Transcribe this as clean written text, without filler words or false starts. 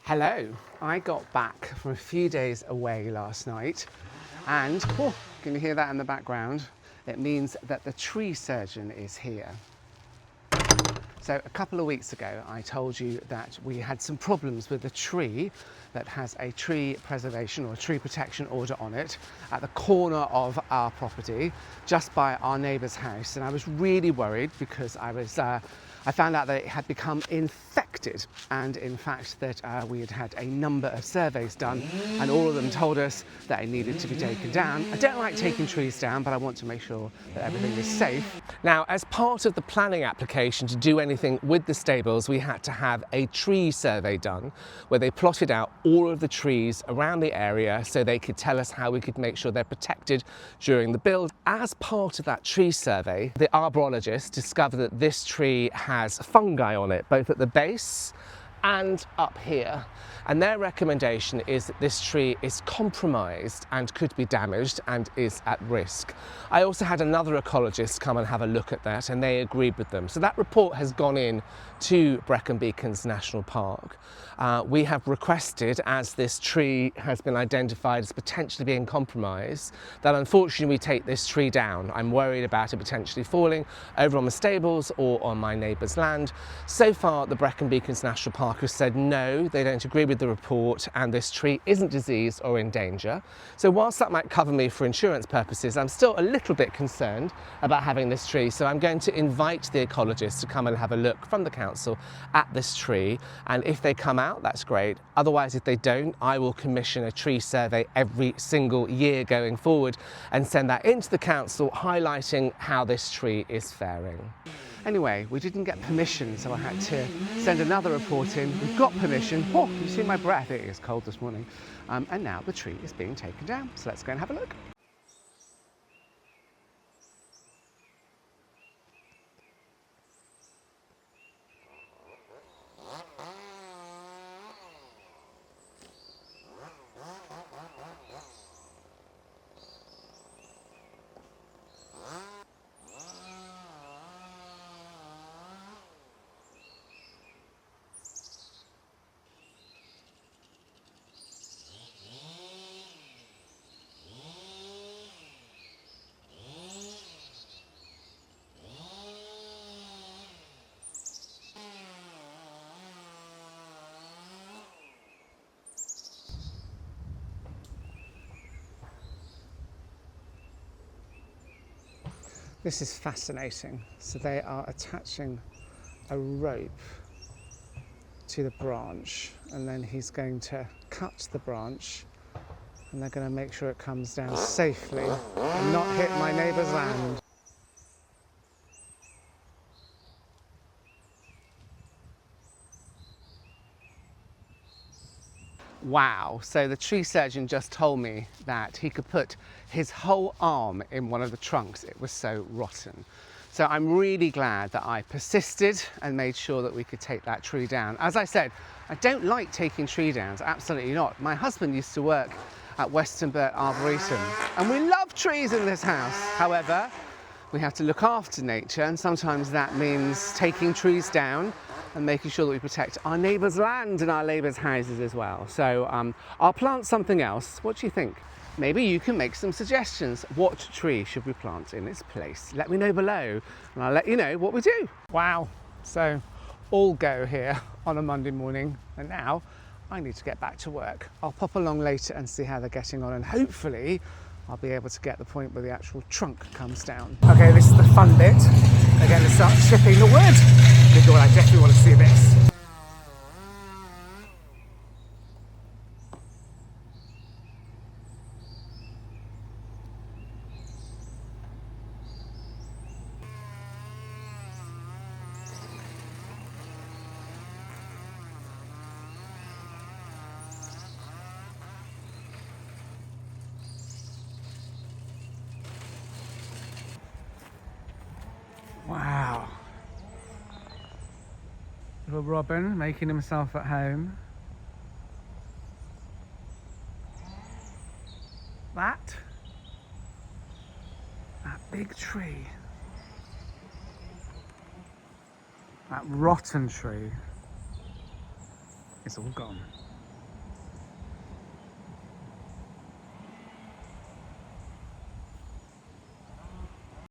Hello, I got back from a few days away last night and, can you hear that in the background? It means that the tree surgeon is here. So a couple of weeks ago, I told you that we had some problems with the tree that has a tree preservation or a tree protection order on it at the corner of our property, just by our neighbour's house. And I was really worried because I found out that it had become infected, and in fact that we had had a number of surveys done and all of them told us that it needed to be taken down. I don't like taking trees down, but I want to make sure that everything is safe. Now, as part of the planning application to do anything with the stables, we had to have a tree survey done where they plotted out all of the trees around the area so they could tell us how we could make sure they're protected during the build. As part of that tree survey, the arborologist discovered that this tree has fungi on it, both at the base and up here. And their recommendation is that this tree is compromised and could be damaged and is at risk. I also had another ecologist come and have a look at that, and they agreed with them. So that report has gone in to Brecon Beacons National Park. We have requested, as this tree has been identified as potentially being compromised, that unfortunately we take this tree down. I'm worried about it potentially falling over on the stables or on my neighbour's land. So far, the Brecon Beacons National Park has said no, they don't agree with the report, and this tree isn't diseased or in danger. So whilst that might cover me for insurance purposes, I'm still a little bit concerned about having this tree. So I'm going to invite the ecologist to come and have a look from the council at this tree, and if they come out, that's great. Otherwise, if they don't, I will commission a tree survey every single year going forward and send that into the council, highlighting how this tree is faring. Anyway, we didn't get permission, so I had to send another report in. We've got permission. Oh, you see my breath? It is cold this morning. And now the tree is being taken down. So let's go and have a look. This is fascinating. So they are attaching a rope to the branch, and then he's going to cut the branch, and they're going to make sure it comes down safely and not hit my neighbour's land. Wow, so the tree surgeon just told me that he could put his whole arm in one of the trunks. It was so rotten. So I'm really glad that I persisted and made sure that we could take that tree down. As I said, I don't like taking tree downs, absolutely not. My husband used to work at Westonbirt Arboretum, and we love trees in this house. However, we have to look after nature, and sometimes that means taking trees down and making sure that we protect our neighbours' land and our neighbours' houses as well. So I'll plant something else. What do you think? Maybe you can make some suggestions. What tree should we plant in its place? Let me know below and I'll let you know what we do. Wow, so all go here on a Monday morning, and now I need to get back to work. I'll pop along later and see how they're getting on, and hopefully I'll be able to get the point where the actual trunk comes down. Okay, this is the fun bit. They're going to start chipping the wood. Good God, I definitely want to see this. Wow. Little Robin making himself at home. That big tree, that rotten tree, is all gone.